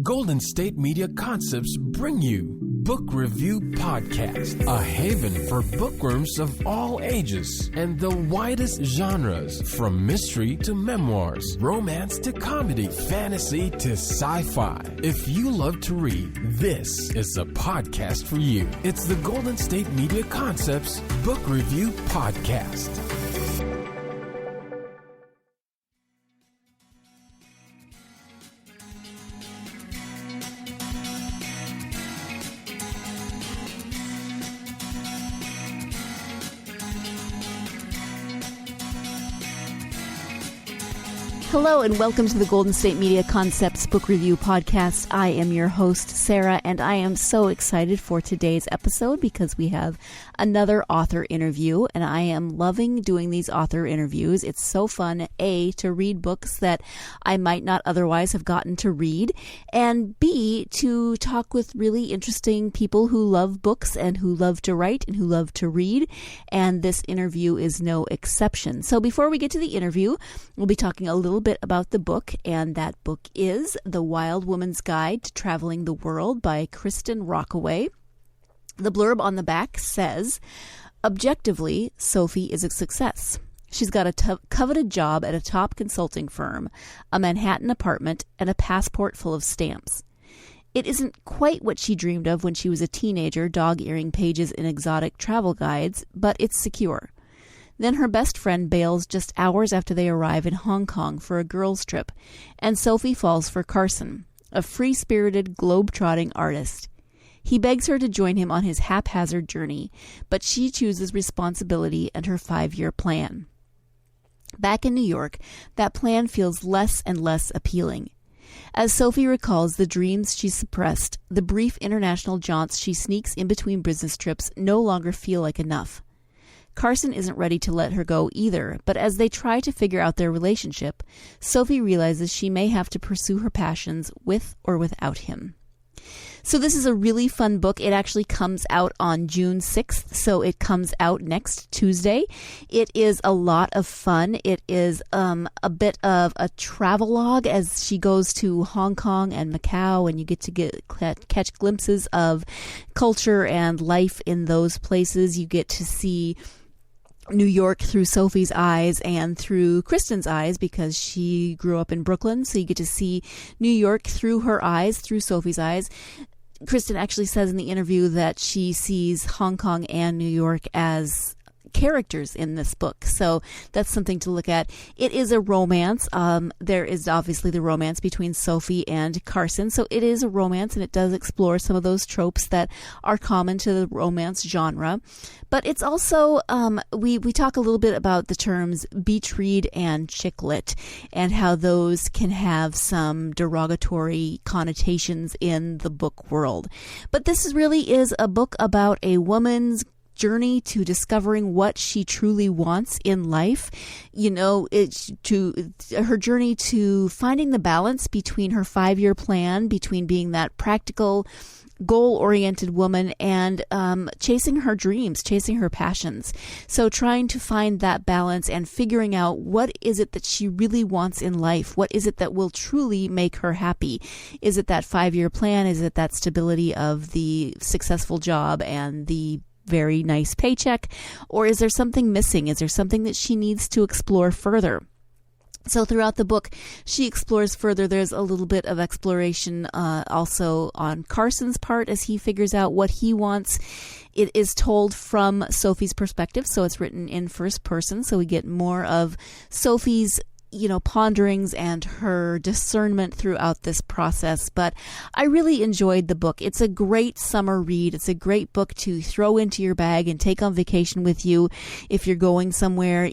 Golden State Media Concepts bring you Book Review Podcast, a haven for bookworms of all ages and the widest genres, from mystery to memoirs, romance to comedy, fantasy to sci-fi. If you love to read, this is a podcast for you. It's the Golden State Media Concepts Book Review Podcast. Hello and welcome to the Golden State Media Concepts Book Review Podcast. I am your host, Sarah, and I am so excited for today's episode because we have another author interview, and I am loving doing these author interviews. It's so fun, A, to read books that I might not otherwise have gotten to read, and B, to talk with really interesting people who love books and who love to write and who love to read, and this interview is no exception. So before we get to the interview, we'll be talking a little bit about the book, and that book is The Wild Woman's Guide to Traveling the World by Kristin Rockaway. The blurb on the back says, "Objectively, Sophie is a success. She's got a coveted job at a top consulting firm, a Manhattan apartment, and a passport full of stamps. It isn't quite what she dreamed of when she was a teenager, dog-earing pages in exotic travel guides, but it's secure. Then her best friend bails just hours after they arrive in Hong Kong for a girls' trip, and Sophie falls for Carson, a free-spirited, globe-trotting artist. He begs her to join him on his haphazard journey, but she chooses responsibility and her 5-year plan. Back in New York, that plan feels less and less appealing. As Sophie recalls the dreams she suppressed, the brief international jaunts she sneaks in between business trips no longer feel like enough. Carson isn't ready to let her go either, but as they try to figure out their relationship, Sophie realizes she may have to pursue her passions with or without him. So this is a really fun book. It actually comes out on June 6th, so it comes out next Tuesday. It is a lot of fun. It is a bit of a travelogue as she goes to Hong Kong and Macau, and you get to catch glimpses of culture and life in those places. You get to see New York through Sophie's eyes and through Kristin's eyes because she grew up in Brooklyn. So you get to see New York through her eyes, through Sophie's eyes. Kristin actually says in the interview that she sees Hong Kong and New York as characters in this book. So that's something to look at. It is a romance. There is obviously the romance between Sophie and Carson. So it is a romance, and it does explore some of those tropes that are common to the romance genre. But it's also, we talk a little bit about the terms beach read and chick lit and how those can have some derogatory connotations in the book world. But this really is a book about a woman's journey to discovering what she truly wants in life. You know, it's to her journey to finding the balance between her 5-year plan, between being that practical, goal-oriented woman and chasing her dreams, chasing her passions. So trying to find that balance and figuring out what is it that she really wants in life? What is it that will truly make her happy? Is it that 5-year plan? Is it that stability of the successful job and the very nice paycheck? Or is there something missing? Is there something that she needs to explore further? So throughout the book, she explores further. There's a little bit of exploration also on Carson's part as he figures out what he wants. It is told from Sophie's perspective, so it's written in first person. So we get more of Sophie's ponderings and her discernment throughout this process. But I really enjoyed the book. It's a great summer read. It's a great book to throw into your bag and take on vacation with you. If you're going somewhere,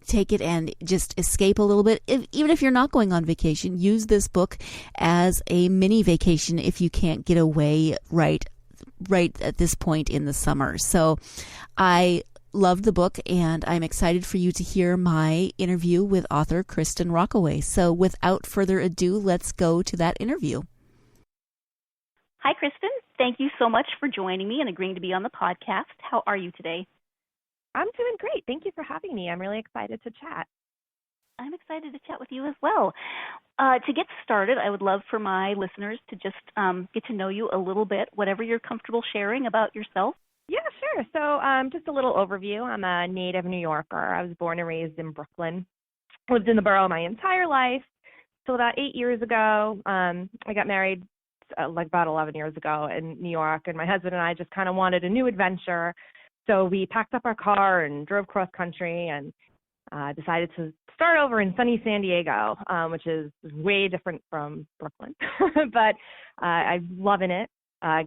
take it and just escape a little bit. Even if you're not going on vacation, use this book as a mini vacation if you can't get away right at this point in the summer. So I loved the book, and I'm excited for you to hear my interview with author Kristin Rockaway. So without further ado, let's go to that interview. Hi, Kristin. Thank you so much for joining me and agreeing to be on the podcast. How are you today? I'm doing great. Thank you for having me. I'm really excited to chat. I'm excited to chat with you as well. To get started, I would love for my listeners to just get to know you a little bit, whatever you're comfortable sharing about yourself. Yeah, sure. So just a little overview. I'm a native New Yorker. I was born and raised in Brooklyn. Lived in the borough my entire life. So about 8 years ago, I got married like about 11 years ago in New York, and my husband and I just kind of wanted a new adventure. So we packed up our car and drove cross country and decided to start over in sunny San Diego, which is way different from Brooklyn. But I'm loving it.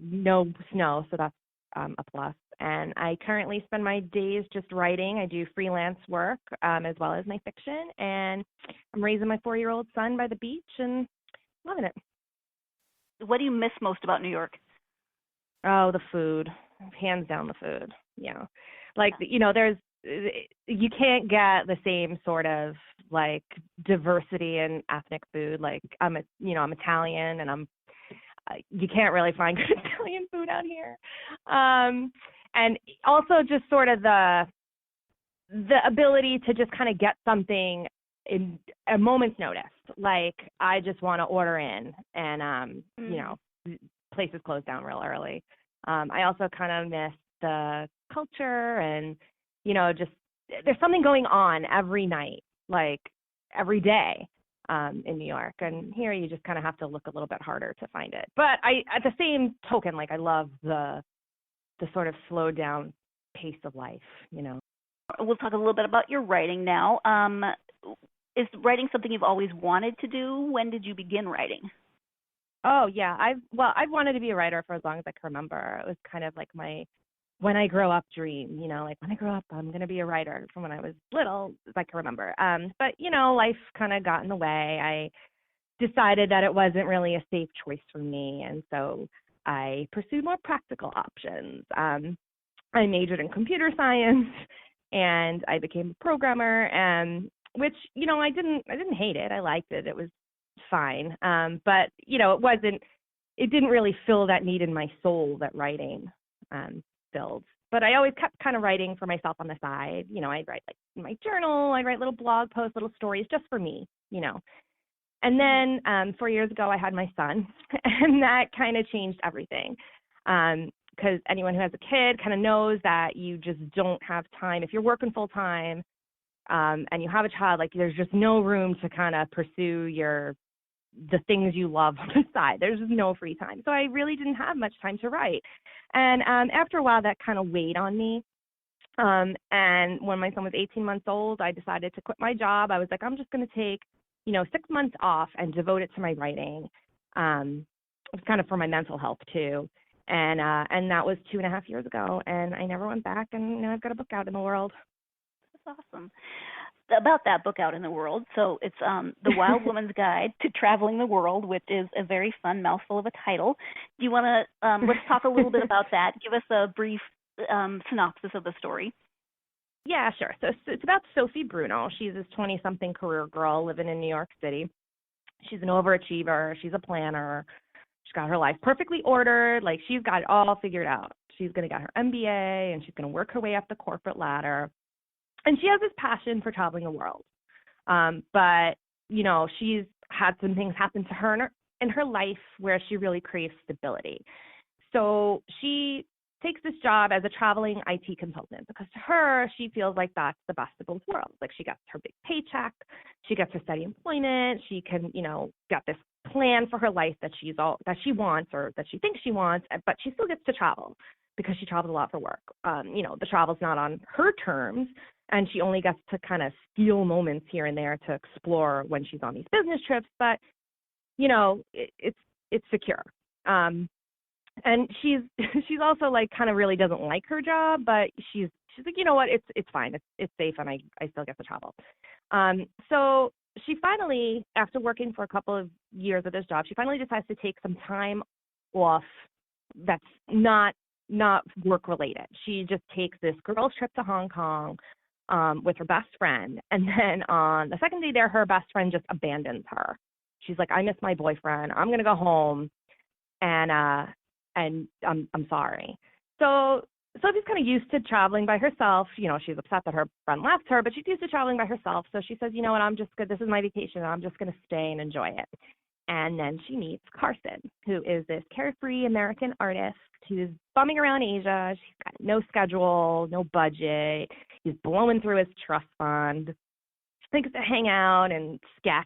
No snow, so that's a plus. And I currently spend my days just writing. I do freelance work as well as my fiction. And I'm raising my 4-year-old son by the beach and loving it. What do you miss most about New York? Oh, the food. Hands down the food. Yeah. Like, you can't get the same sort of like diversity in ethnic food. Like I'm Italian, and you can't really find good Italian food out here. And also just sort of the ability to just kind of get something in a moment's notice. Like I just want to order in, and places close down real early. I also kind of miss the culture, and just there's something going on every night, like every day in New York. And here you just kind of have to look a little bit harder to find it. But at the same token, like I love the sort of slowed down pace of life, We'll talk a little bit about your writing now. Is writing something you've always wanted to do? When did you begin writing? Oh, yeah. I've wanted to be a writer for as long as I can remember. It was kind of like my when I grow up dream, like when I grow up, I'm going to be a writer from when I was little, as I can remember. But, life kind of got in the way. I decided that it wasn't really a safe choice for me. And so I pursued more practical options. I majored in computer science and I became a programmer, and which, I didn't hate it. I liked it. It was fine. But, it didn't really fill that need in my soul that writing filled. But I always kept kind of writing for myself on the side. I'd write like in my journal, I'd write little blog posts, little stories just for me, And then 4 years ago, I had my son, and that kind of changed everything. Because anyone who has a kid kind of knows that you just don't have time. If you're working full time and you have a child, like there's just no room to kind of pursue the things you love on the side. There's just no free time. So I really didn't have much time to write. And after a while, that kind of weighed on me. And when my son was 18 months old, I decided to quit my job. I was like, I'm just going to take 6 months off and devote it to my writing. It was kind of for my mental health too. And that was 2.5 years ago, and I never went back, and now I've got a book out in the world. That's awesome. About that book out in the world, so it's The Wild Woman's Guide to Traveling the World, which is a very fun mouthful of a title. Do you want to, let's talk a little bit about that. Give us a brief synopsis of the story. Yeah, sure. So it's about Sopie Bruno. She's this 20-something career girl living in New York City. She's an overachiever. She's a planner. She's got her life perfectly ordered. Like, she's got it all figured out. She's going to get her MBA, and she's going to work her way up the corporate ladder. And she has this passion for traveling the world. But, she's had some things happen to her in her life where she really craves stability. So she takes this job as a traveling IT consultant because to her, she feels like that's the best of both worlds. Like, she gets her big paycheck, she gets her steady employment, she can, get this plan for her life that she wants or that she thinks she wants, but she still gets to travel because she travels a lot for work. The travel's not on her terms, and she only gets to kind of steal moments here and there to explore when she's on these business trips, but it's secure. And she's also like kind of really doesn't like her job, but she's like, you know what, it's fine, it's safe, and I still get to travel. So she finally, after working for a couple of years at this job, she finally decides to take some time off that's not work related. She just takes this girls trip to Hong Kong with her best friend, and then on the second day there, her best friend just abandons her. She's like, I miss my boyfriend, I'm gonna go home, and I'm sorry. So Sophie's kind of used to traveling by herself. You know, she's upset that her friend left her, but she's used to traveling by herself. So she says, you know what, I'm just good. This is my vacation. I'm just going to stay and enjoy it. And then she meets Carson, who is this carefree American artist who's bumming around Asia. She's got no schedule, no budget. He's blowing through his trust fund. She thinks to hang out and sketch.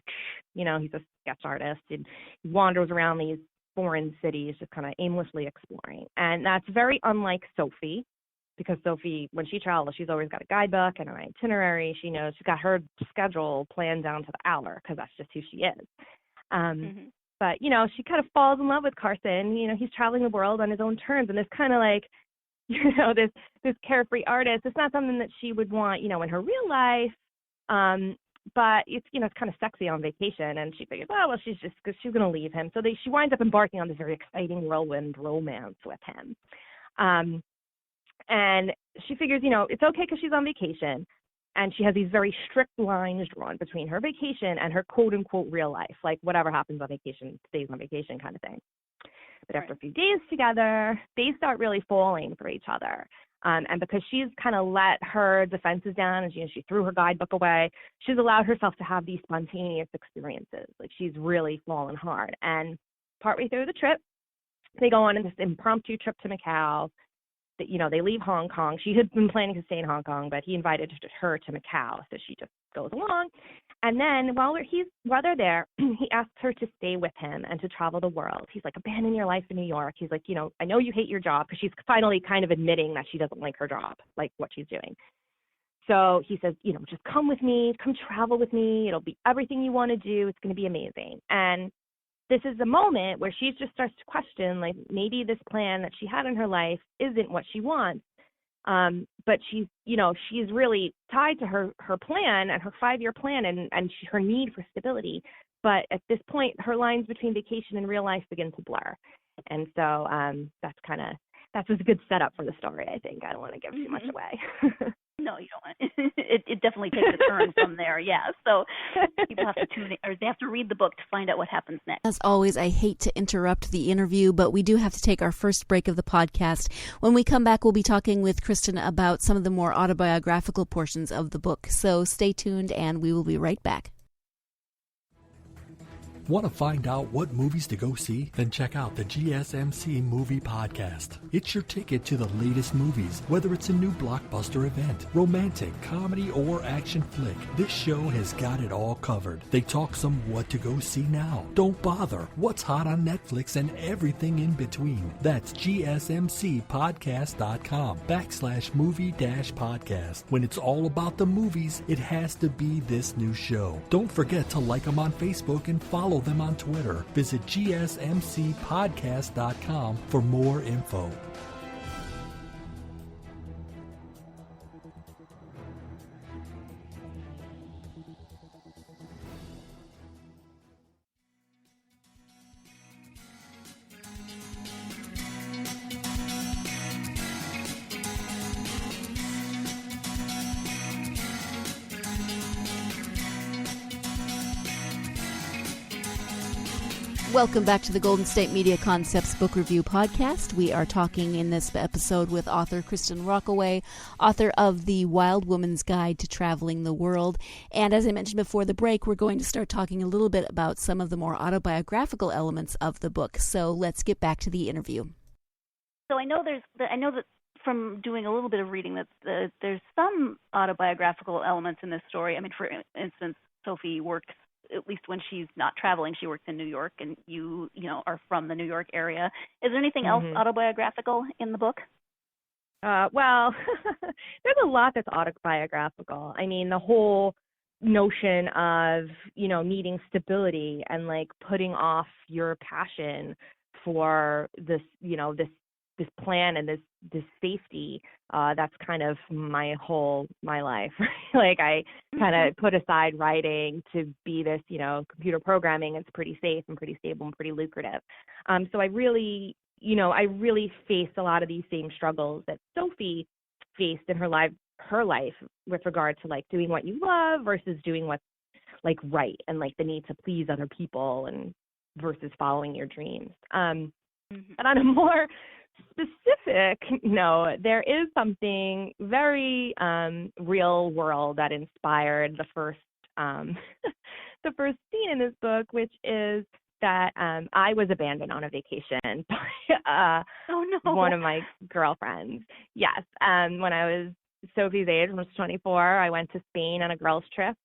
You know, he's a sketch artist. And he wanders around these foreign cities, just kind of aimlessly exploring. And that's very unlike Sophie, because Sophie, when she travels, she's always got a guidebook and an itinerary. She knows she's got her schedule planned down to the hour because that's just who she is. But, you know, she kind of falls in love with Carson. You know, he's traveling the world on his own terms. And it's kind of like, you know, this carefree artist. It's not something that she would want, you know, in her real life. But it's, you know, it's kind of sexy on vacation, and she figures, oh, well, she's going to leave him. So she winds up embarking on this very exciting whirlwind romance with him. And she figures, you know, it's okay because she's on vacation, and she has these very strict lines drawn between her vacation and her quote-unquote real life, like whatever happens on vacation stays on vacation kind of thing. But after a few days together, they start really falling for each other. And because she's kind of let her defenses down and she threw her guidebook away, she's allowed herself to have these spontaneous experiences. Like, she's really fallen hard. And partway through the trip, they go on this impromptu trip to Macau. That, you know, they leave Hong Kong. She had been planning to stay in Hong Kong, but he invited her to Macau, so she just goes along. And then while they're there, he asks her to stay with him and to travel the world. He's like, abandon your life in New York. He's like, you know, I know you hate your job, because she's finally kind of admitting that she doesn't like her job, like what she's doing. So he says, you know, just come with me, come travel with me. It'll be everything you want to do. It's going to be amazing. And this is the moment where she just starts to question, like, maybe this plan that she had in her life isn't what she wants. But she's really tied to her plan and her 5-year plan and her need for stability. But at this point, her lines between vacation and real life begin to blur. And so that's a good setup for the story, I think. I don't want to give too much away. No, you don't want it definitely takes a turn from there, yeah. So people have to tune in, or they have to read the book to find out what happens next. As always, I hate to interrupt the interview, but we do have to take our first break of the podcast. When we come back, we'll be talking with Kristin about some of the more autobiographical portions of the book. So stay tuned, and we will be right back. Want to find out what movies to go see? Then check out the GSMC Movie Podcast. It's your ticket to the latest movies, whether it's a new blockbuster event, romantic, comedy, or action flick. This show has got it all covered. They talk some what to go see now, don't bother, what's hot on Netflix, and everything in between. That's gsmcpodcast.com/movie-podcast. When it's all about the movies, it has to be this new show. Don't forget to like them on Facebook and follow them on Twitter. Visit gsmcpodcast.com for more info. Welcome back to the Golden State Media Concepts Book Review Podcast. We are talking in this episode with author Kristin Rockaway, author of The Wild Woman's Guide to Traveling the World. And as I mentioned before the break, we're going to start talking a little bit about some of the more autobiographical elements of the book. So let's get back to the interview. So I know that from doing a little bit of reading that there's some autobiographical elements in this story. I mean, for instance, Sophie works, at least when she's not traveling, she works in New York, and you are from the New York area. Is there anything else autobiographical in the book? Well, there's a lot that's autobiographical. I mean, the whole notion of, needing stability and like putting off your passion for this, this plan and this safety, that's kind of my life. Like, I kind of put aside writing to be this, computer programming. It's pretty safe and pretty stable and pretty lucrative. So I really faced a lot of these same struggles that Sophie faced in her life with regard to like doing what you love versus doing what's like right, and like the need to please other people and versus following your dreams. But on a more specific note, there is something very real world that inspired the first the first scene in this book, which is that I was abandoned on a vacation by Oh no. one of my girlfriends. Yes, when I was Sophie's age, when I was 24, I went to Spain on a girls' trip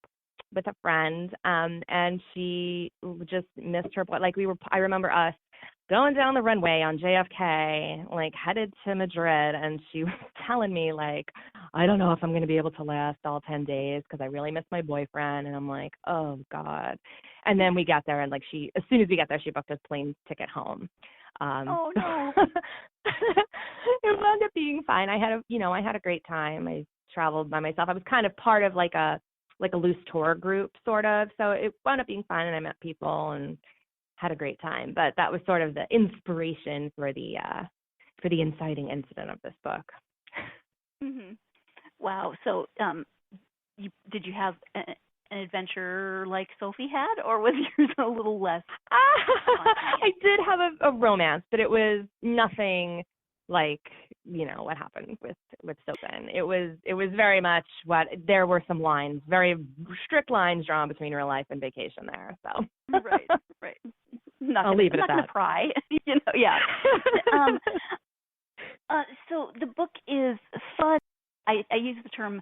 with a friend, and she just missed her. Like I remember us going down the runway on JFK, like headed to Madrid, and she was telling me like, I don't know if I'm going to be able to last all 10 days because I really miss my boyfriend. And I'm like, oh God. And then we got there, and like as soon as we got there, she booked us plane ticket home. Oh no. It wound up being fine. I had a great time. I traveled by myself. I was kind of part of like a loose tour group sort of. So it wound up being fun, and I met people and had a great time. But that was sort of the inspiration for the inciting incident of this book. Mm-hmm. Wow. So, did you have an adventure like Sophie had, or was yours a little less? I did have a romance, but it was nothing like what happened with Sophie. It was very much there were some lines, very strict lines drawn between real life and vacation there. So right. I'll leave it at that. I'm not gonna pry. Yeah. So the book is fun. I use the term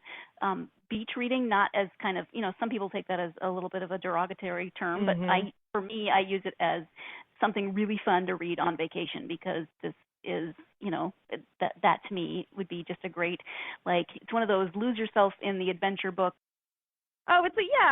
beach reading, not as kind of, some people take that as a little bit of a derogatory term, but for me, I use it as something really fun to read on vacation, because this is, that to me would be just a great, like, it's one of those lose yourself in the adventure book. Oh,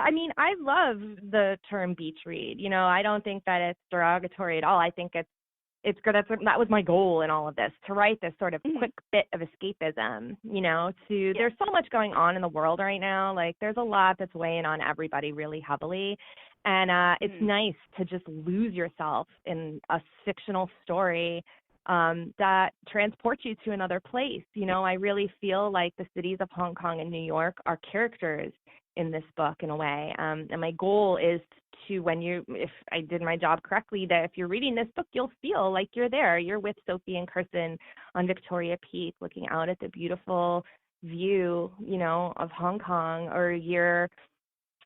I mean, I love the term beach read. I don't think that it's derogatory at all. I think it's good. That was my goal in all of this, to write this sort of quick bit of escapism, there's so much going on in the world right now. Like, there's a lot that's weighing on everybody really heavily. And it's nice to just lose yourself in a fictional story that transports you to another place. I really feel like the cities of Hong Kong and New York are characters in this book in a way. And my goal is to, if I did my job correctly, that if you're reading this book, you'll feel like you're there. You're with Sophie and Carson on Victoria Peak, looking out at the beautiful view, of Hong Kong, or you're,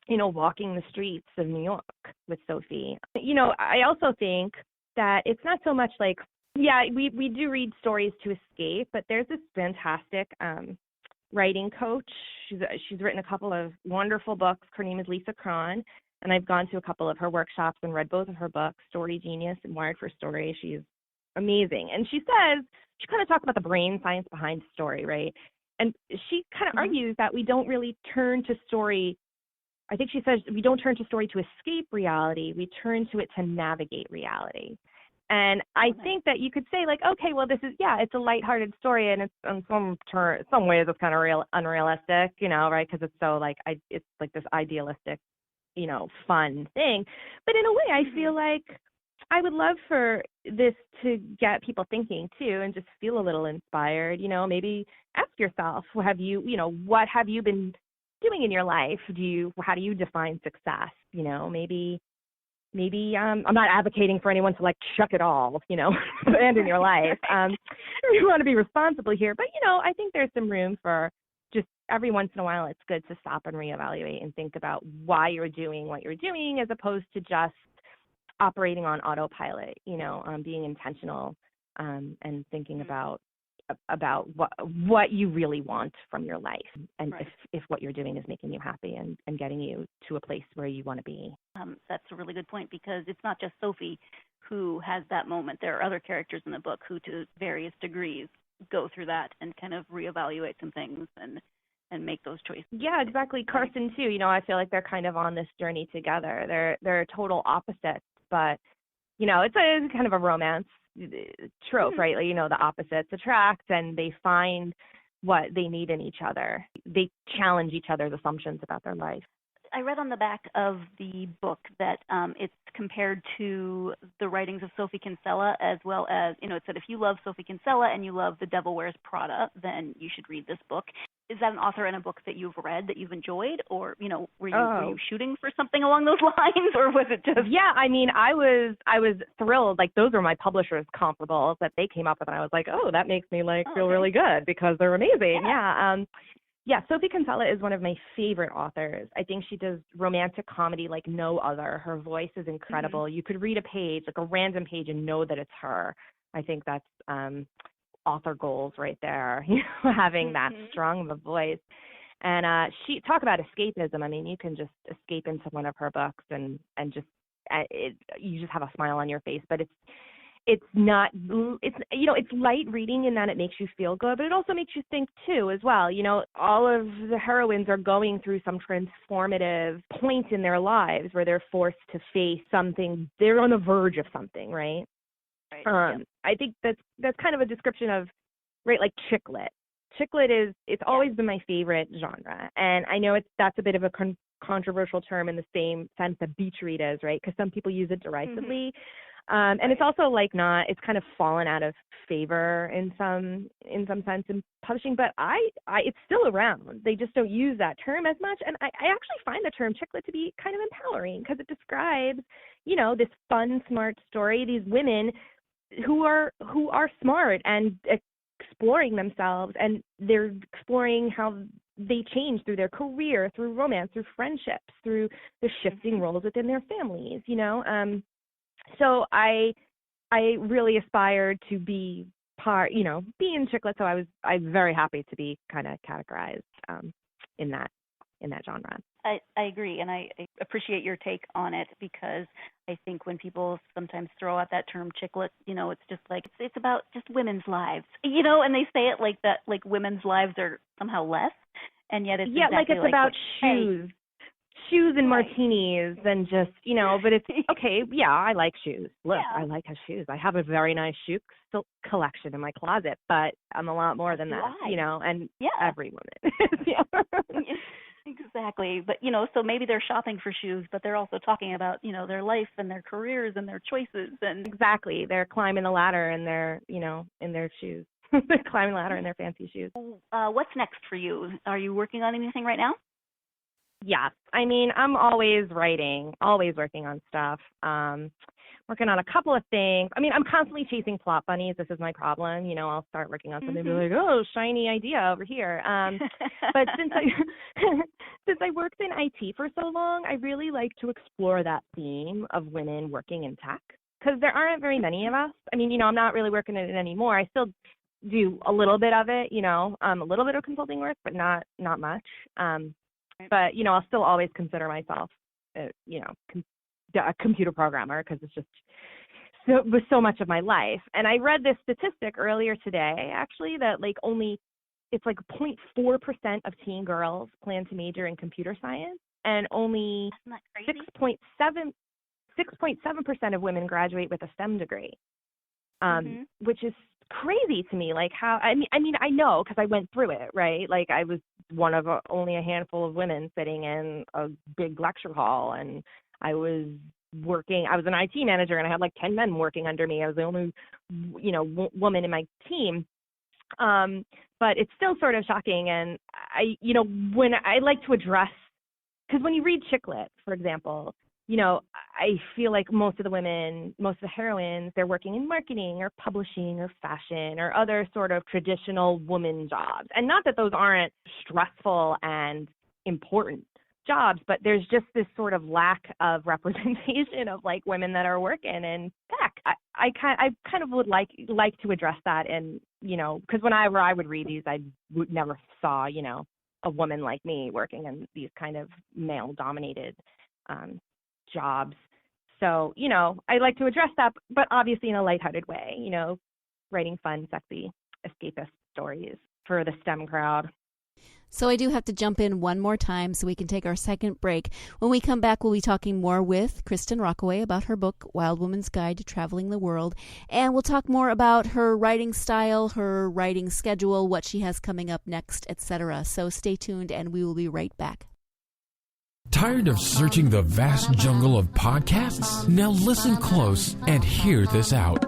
walking the streets of New York with Sophie. I also think that it's not so much like, we do read stories to escape, but there's this fantastic writing coach. She's written a couple of wonderful books. Her name is Lisa Cron, and I've gone to a couple of her workshops and read both of her books, Story Genius and Wired for Story. She's amazing. And she kind of talks about the brain science behind story, right? And she kind of argues that we don't really turn to story. I think she says we don't turn to story to escape reality. We turn to it to navigate reality. And I think that you could say, like, okay, well, this is, it's a lighthearted story, and it's in some ways it's kind of unrealistic, right? Because it's so it's like this idealistic, fun thing. But in a way, I feel like I would love for this to get people thinking too, and just feel a little inspired. Maybe ask yourself, what have you been doing in your life? How do you define success? Maybe I'm not advocating for anyone to like chuck it all, abandon your life. You want to be responsible here, but I think there's some room for just every once in a while. It's good to stop and reevaluate and think about why you're doing what you're doing, as opposed to just operating on autopilot. Being intentional and thinking about what you really want from your life, and if what you're doing is making you happy and getting you to a place where you want to be. That's a really good point, because it's not just Sophie who has that moment. There are other characters in the book who, to various degrees, go through that and kind of reevaluate some things and make those choices. Yeah, exactly. Carson too. I feel like they're kind of on this journey together. They're total opposites, but it's kind of a romance trope, right? Like, the opposites attract, and they find what they need in each other. They challenge each other's assumptions about their life. I read on the back of the book that it's compared to the writings of Sophie Kinsella, as well as, it said if you love Sophie Kinsella and you love The Devil Wears Prada, then you should read this book. is that an author in a book that you've read that you've enjoyed, or were you shooting for something along those lines, or was it just? Yeah, I mean, I was thrilled. Like, those were my publishers' comparables that they came up with, and I was like, oh, that makes me feel really good because they're amazing. Yeah. Sophie is one of my favorite authors. I think she does romantic comedy like no other. Her voice is incredible. Mm-hmm. You could read a page, like a random page, and know that it's her. I think that's author goals right there, having that strong of a voice. And she talk about escapism. I mean, you can just escape into one of her books and just you just have a smile on your face. But it's light reading in that it makes you feel good, but it also makes you think too as well. All of the heroines are going through some transformative point in their lives where they're forced to face something. They're on the verge of something, right? I think that's kind of a description of, right, like chick lit. Chick lit it's always been my favorite genre, and I know that's a bit of a controversial term in the same sense that beach read is, right? Because some people use it derisively, and it's also it's kind of fallen out of favor in some sense in publishing. But it's still around. They just don't use that term as much, and I actually find the term chick lit to be kind of empowering because it describes, this fun, smart story. These women who are smart and exploring themselves, and they're exploring how they change through their career, through romance, through friendships, through the shifting roles within their families, So I really aspired to be be in chick lit. So I'm very happy to be kind of categorized in that genre. I agree, and I appreciate your take on it, because I think when people sometimes throw out that term chick lit, it's just like it's about just women's lives, and they say it like that, like women's lives are somehow less, and yet it's like it's about shoes and martinis and just but it's okay. Yeah, I like shoes. Look, I like shoes. I have a very nice shoe collection in my closet, but I'm a lot more than that, and every woman. Exactly. But, so maybe they're shopping for shoes, but they're also talking about, their life and their careers and their choices. And exactly. They're climbing the ladder in their, in their shoes. They're climbing the ladder in their fancy shoes. What's next for you? Are you working on anything right now? Yes. I mean, I'm always writing, always working on stuff. Working on a couple of things. I mean, I'm constantly chasing plot bunnies. This is my problem. I'll start working on something and be like, oh, shiny idea over here. But since I worked in IT for so long, I really like to explore that theme of women working in tech, because there aren't very many of us. I mean, I'm not really working in it anymore. I still do a little bit of it, a little bit of consulting work, but not much. But, I'll still always consider myself, a computer programmer, because it's just was so much of my life. And I read this statistic earlier today, actually, that it's 0.4% of teen girls plan to major in computer science, and only 6.7% of women graduate with a STEM degree, which is crazy to me. Like, how, I mean, I know, because I went through it, right? Like, I was one of only a handful of women sitting in a big lecture hall, and I was an IT manager, and I had 10 men working under me. I was the only, woman in my team. But it's still sort of shocking. And when I like to address, because when you read chick lit, for example, I feel like most of the heroines, they're working in marketing or publishing or fashion or other sort of traditional woman jobs. And not that those aren't stressful and important jobs, but there's just this sort of lack of representation of women that are working in tech. I kind of would like to address that, and because whenever I would read these, I would never saw a woman like me working in these kind of male dominated jobs. So I like to address that, but obviously in a lighthearted way. Writing fun, sexy, escapist stories for the STEM crowd. So I do have to jump in one more time so we can take our second break. When we come back, we'll be talking more with Kristin Rockaway about her book, Wild Woman's Guide to Traveling the World. And we'll talk more about her writing style, her writing schedule, what she has coming up next, etc. So stay tuned, and we will be right back. Tired of searching the vast jungle of podcasts? Now listen close and hear this out.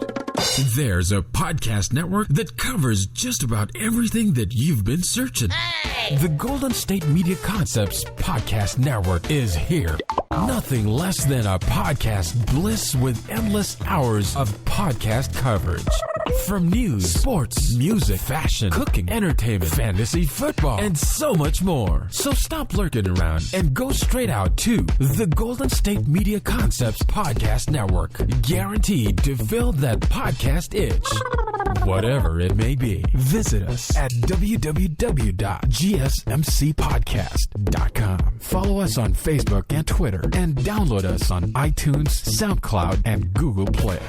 There's a podcast network that covers just about everything that you've been searching. Hey! The Golden State Media Concepts Podcast Network is here. Nothing less than a podcast bliss with endless hours of podcast coverage. From news, sports, music, fashion, cooking, entertainment, fantasy, football, and so much more. So stop lurking around and go straight out to the Golden State Media Concepts Podcast Network. Guaranteed to fill that podcast itch. Whatever it may be. Visit us at www.gsmcpodcast.com. Follow us on Facebook and Twitter, and download us on iTunes, SoundCloud, and Google Play.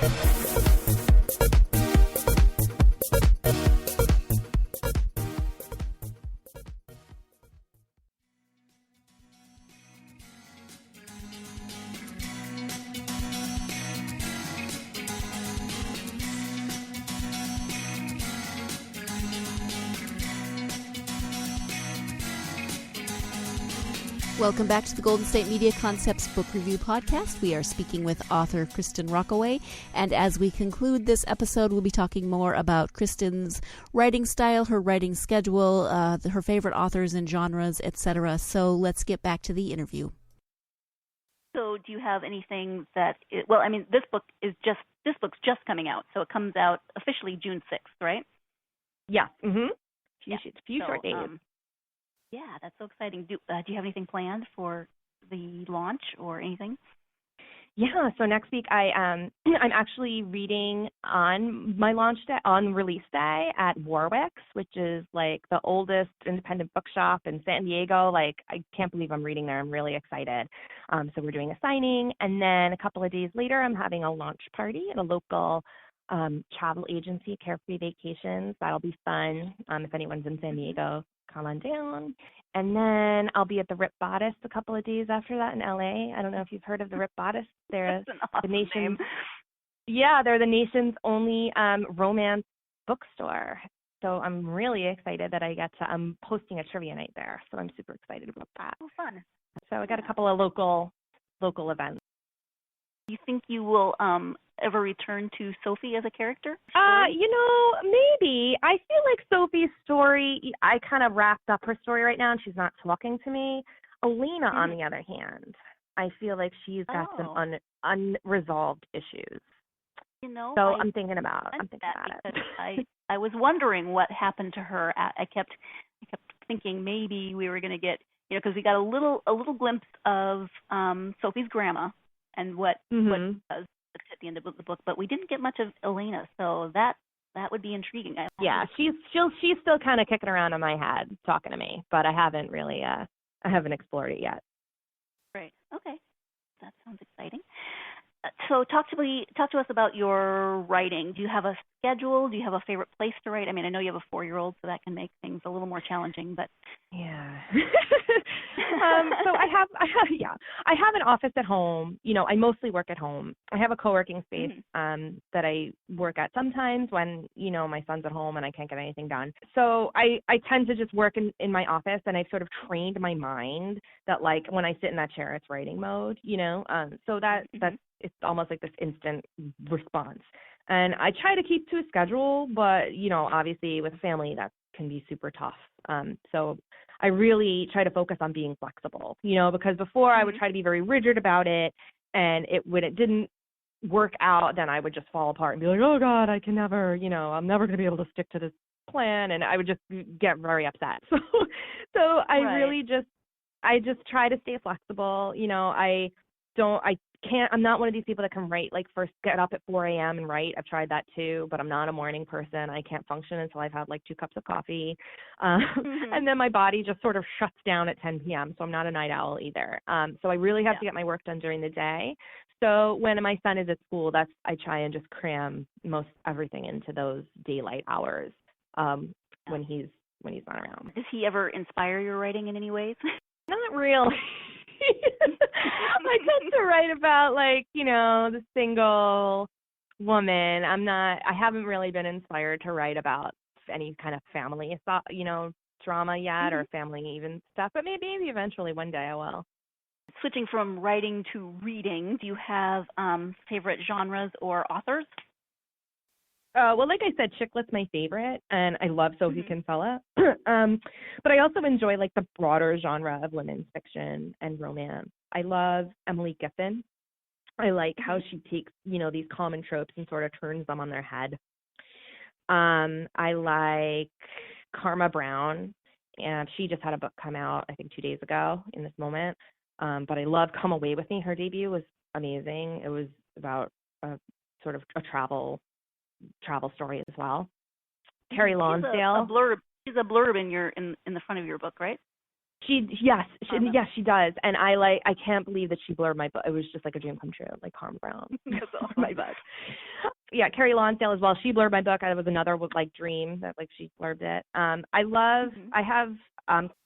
Welcome back to the Golden State Media Concepts Book Review Podcast. We are speaking with author Kristin Rockaway, and as we conclude this episode, we'll be talking more about Kristin's writing style, her writing schedule, her favorite authors and genres, etc. So let's get back to the interview. So do you have anything this book's just coming out, so it comes out officially June 6th, right? Yeah. Mm-hmm. Few So, short days. Yeah, that's so exciting. Do you have anything planned for the launch or anything? Yeah, so next week I'm actually reading on my launch day, on release day at Warwick's, which is like the oldest independent bookshop in San Diego. Like, I can't believe I'm reading there. I'm really excited. So we're doing a signing, and then a couple of days later I'm having a launch party at a local travel agency, Carefree Vacations. That'll be fun. If anyone's in San Diego, come on down. And then I'll be at the Rip Bodice a couple of days after that in LA. I don't know if you've heard of the Rip Bodice. They're the nation's they're the nation's only romance bookstore. So I'm really excited that I'm hosting a trivia night there. So I'm super excited about that. Oh, fun. So I got a couple of local events. Do you think you will ever return to Sophie as a character? Maybe. I feel like Sophie's story, I kind of wrapped up her story right now, and she's not talking to me. Elena, on the other hand, I feel like she's got some unresolved issues. So I'm thinking about it. Because I was wondering what happened to her. I kept thinking maybe we were going to get, because we got a little glimpse of Sophie's grandma and what does at the end of the book, but we didn't get much of Elena, so that would be intriguing. She's still kind of kicking around in my head, talking to me, but I haven't really I haven't explored it yet. Right. Okay. That sounds exciting. So talk to us about your writing. Do you have a schedule? Do you have a favorite place to write? I mean, I know you have a 4-year-old, so that can make things a little more challenging, but yeah. So I have an office at home. I mostly work at home. I have a co-working space that I work at sometimes when, my son's at home and I can't get anything done. So I tend to just work in my office, and I've sort of trained my mind that, like, when I sit in that chair, it's writing mode, so that's it's almost like this instant response. And I try to keep to a schedule, but, obviously with a family, that can be super tough. So I really try to focus on being flexible, because before I would try to be very rigid about it, and when it didn't work out, then I would just fall apart and be like, oh God, I can never, I'm never going to be able to stick to this plan. And I would just get very upset. So I just try to stay flexible. I'm not one of these people that can write, like, first get up at 4 a.m. and write. I've tried that too, but I'm not a morning person. I can't function until I've had like 2 cups of coffee. And then my body just sort of shuts down at 10 p.m. So I'm not a night owl either. So I really have to get my work done during the day. So when my son is at school, I try and just cram most everything into those daylight hours when he's not around. Does he ever inspire your writing in any ways? Not really. I tend to write about, like, the single woman. I haven't really been inspired to write about any kind of family, drama yet, or family even stuff, but maybe eventually one day I will. Switching from writing to reading, do you have favorite genres or authors? Well, like I said, chick lit's my favorite, and I love Sophie Kinsella. But I also enjoy like the broader genre of women's fiction and romance. I love Emily Giffin. I like how she takes, these common tropes and sort of turns them on their head. I like Karma Brown, and she just had a book come out, I think 2 days ago in this moment. But I love Come Away With Me. Her debut was amazing. It was about a sort of a travel story as well. Carrie Lonsdale. She's a blurb in the front of your book, right? Yes, she does. And I can't believe that she blurred my book. It was just like a dream come true, like Karma Brown. That's awesome. My book. Yeah, Carrie Lonsdale as well. She blurred my book. It was another like dream that like she blurbed it. I love. I have.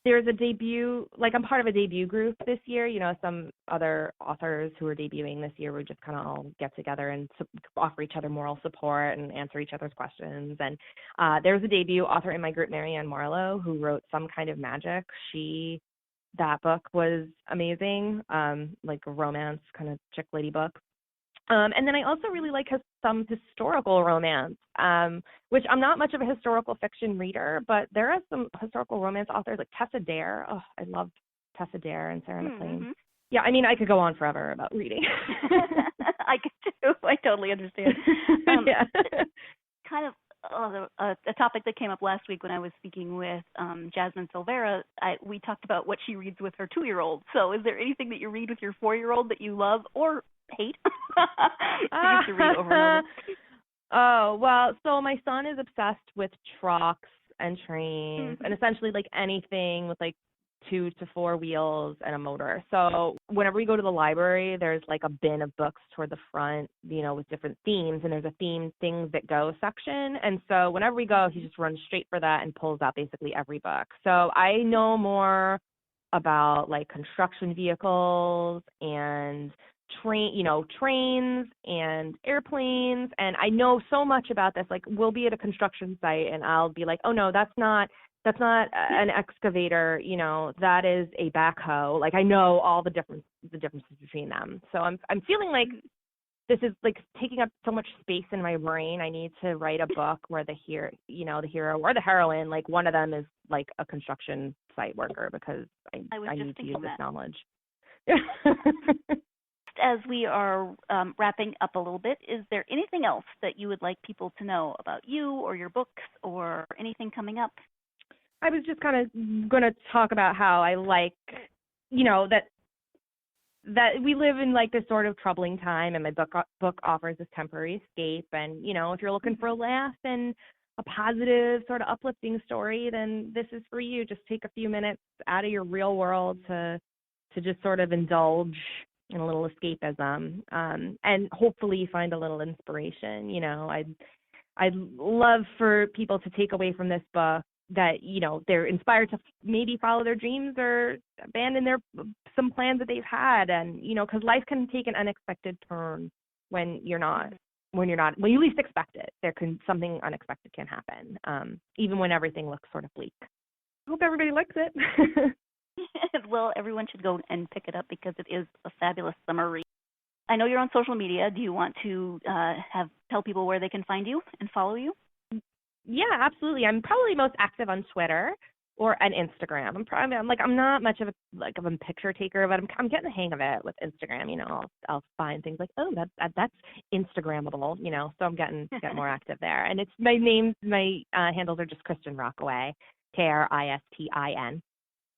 There's a debut. Like I'm part of a debut group this year. Some other authors who are debuting this year. We just kind of all get together and offer each other moral support and answer each other's questions. And there's a debut author in my group, Marianne Marlowe, who wrote Some Kind of Magic. That book was amazing. Like a romance kind of chick lady book. And then I also really like some historical romance, which I'm not much of a historical fiction reader, but there are some historical romance authors like Tessa Dare. Oh, I love Tessa Dare and Sarah McLean. Yeah, I mean, I could go on forever about reading. I could too. I totally understand. Yeah. Kind of a topic that came up last week when I was speaking with Jasmine Silvera. We talked about what she reads with her 2-year-old. So is there anything that you read with your 4-year-old that you love or hate? You used to read over and over. Oh, well, so my son is obsessed with trucks and trains and essentially like anything with like 2 to 4 wheels and a motor. So whenever we go to the library, there's like a bin of books toward the front, with different themes, and there's a themed things that go section. And so whenever we go, he just runs straight for that and pulls out basically every book. So I know more about like construction vehicles and trains and airplanes, and I know so much about this. Like we'll be at a construction site and I'll be like, oh no, that's not an excavator, that is a backhoe. Like I know all the differences between them. So I'm feeling like this is like taking up so much space in my brain. I need to write a book where the hero or the heroine, like one of them is like a construction site worker, because I need to use this knowledge. As we are wrapping up a little bit, is there anything else that you would like people to know about you or your books or anything coming up? I was just kind of going to talk about how I like, that we live in like this sort of troubling time, and my book offers this temporary escape. And, if you're looking for a laugh and a positive sort of uplifting story, then this is for you. Just take a few minutes out of your real world to just sort of indulge in a little escapism, and hopefully find a little inspiration. I'd love for people to take away from this book that, they're inspired to maybe follow their dreams or abandon some plans that they've had. And, because life can take an unexpected turn when you least expect it. Something unexpected can happen, even when everything looks sort of bleak. I hope everybody likes it. Well, everyone should go and pick it up because it is a fabulous summer read. I know you're on social media. Do you want to tell people where they can find you and follow you? Yeah, absolutely. I'm probably most active on Twitter or on Instagram. I'm not much of a picture taker, but I'm getting the hang of it with Instagram. I'll find things like, oh, that's Instagrammable. So I'm getting more active there. And it's my handles are just Kristin Rockaway, Kristin.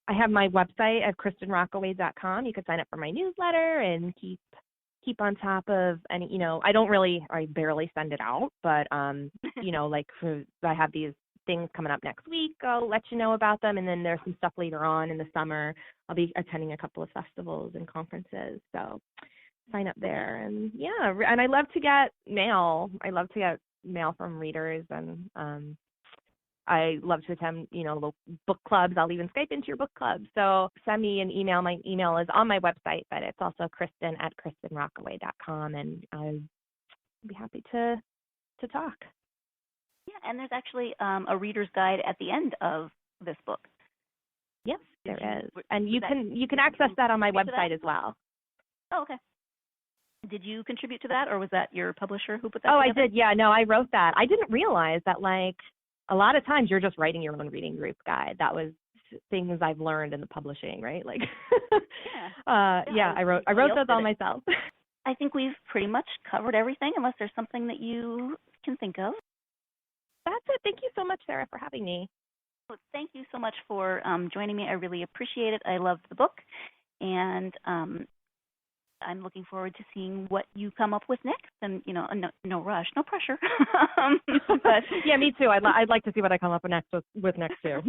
I have my website at KristinRockaway.com. You can sign up for my newsletter and keep on top of any, I barely send it out, but, I have these things coming up next week. I'll let you know about them. And then there's some stuff later on in the summer. I'll be attending a couple of festivals and conferences. So sign up there. And yeah, and I love to get mail. I love to get mail from readers, and, I love to attend, book clubs. I'll even Skype into your book club. So send me an email. My email is on my website, but it's also Kristin at KristinRockaway.com, and I'd be happy to talk. Yeah, and there's actually a reader's guide at the end of this book. Yes, there is. And you can access that on my website as well. Oh, okay. Did you contribute to that, or was that your publisher who put that Oh, together? I did. Yeah, no, I wrote that. I didn't realize that, like, a lot of times you're just writing your own reading group guide. That was things I've learned in the publishing, right? Like, I wrote those all myself. I think we've pretty much covered everything, unless there's something that you can think of. That's it. Thank you so much, Sarah, for having me. Well, thank you so much for joining me. I really appreciate it. I loved the book, and I'm looking forward to seeing what you come up with next. And, no rush, no pressure. But yeah, me too. I'd like to see what I come up with next too.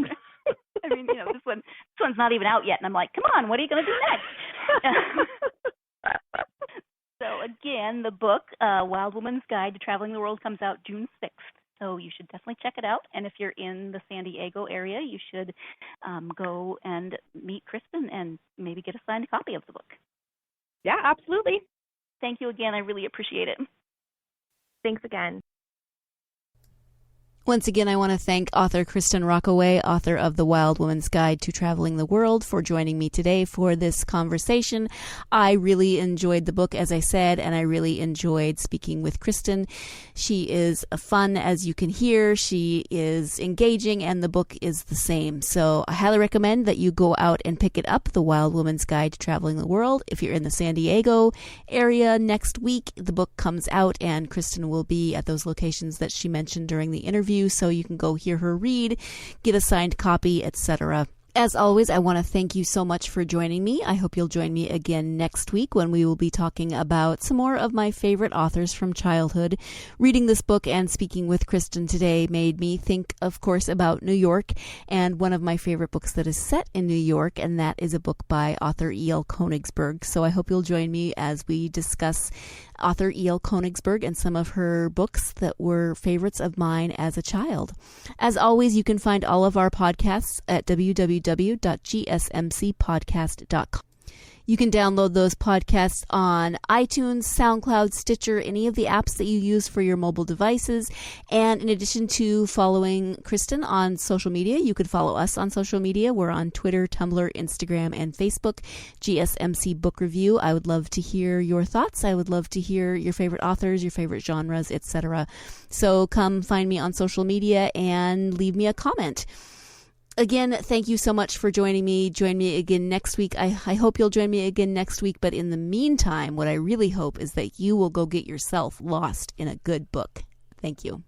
I mean, this one's not even out yet, and I'm like, come on, what are you going to do next? So again, the book, Wild Woman's Guide to Traveling the World, comes out June 6th. So you should definitely check it out. And if you're in the San Diego area, you should go and meet Kristin and maybe get a signed copy of the book. Yeah, absolutely. Thank you again. I really appreciate it. Thanks again. Once again, I want to thank author Kristin Rockaway, author of The Wild Woman's Guide to Traveling the World, for joining me today for this conversation. I really enjoyed the book, as I said, and I really enjoyed speaking with Kristin. She is fun, as you can hear. She is engaging, and the book is the same. So I highly recommend that you go out and pick it up, The Wild Woman's Guide to Traveling the World. If you're in the San Diego area next week, the book comes out, and Kristin will be at those locations that she mentioned during the interview, so you can go hear her read, get a signed copy, etc. As always, I want to thank you so much for joining me. I hope you'll join me again next week when we will be talking about some more of my favorite authors from childhood. Reading this book and speaking with Kristin today made me think, of course, about New York, and one of my favorite books that is set in New York, and that is a book by author E.L. Konigsberg. So I hope you'll join me as we discuss author E.L. Konigsberg and some of her books that were favorites of mine as a child. As always, you can find all of our podcasts at www.gsmcpodcast.com. You can download those podcasts on iTunes, SoundCloud, Stitcher, any of the apps that you use for your mobile devices. And in addition to following Kristin on social media, you could follow us on social media. We're on Twitter, Tumblr, Instagram, and Facebook, GSMC Book Review. I would love to hear your thoughts. I would love to hear your favorite authors, your favorite genres, etc. So come find me on social media and leave me a comment. Again, thank you so much for joining me. Join me again next week. I hope you'll join me again next week. But in the meantime, what I really hope is that you will go get yourself lost in a good book. Thank you.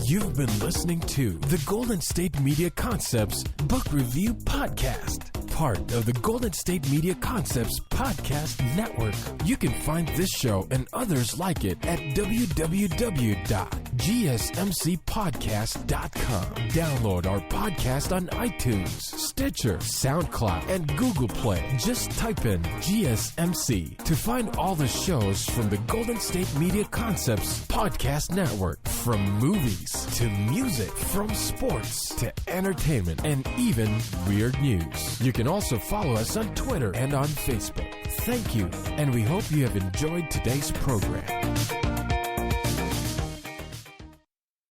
You've been listening to the Golden State Media Concepts Book Review Podcast, part of the Golden State Media Concepts Podcast Network. You can find this show and others like it at www.gsmcpodcast.com. Download our podcast on iTunes, Stitcher, SoundCloud, and Google Play. Just type in GSMC to find all the shows from the Golden State Media Concepts Podcast Network, from movies to music, from sports to entertainment, and even weird news. You can also follow us on Twitter and on Facebook. Thank you, and we hope you have enjoyed today's program.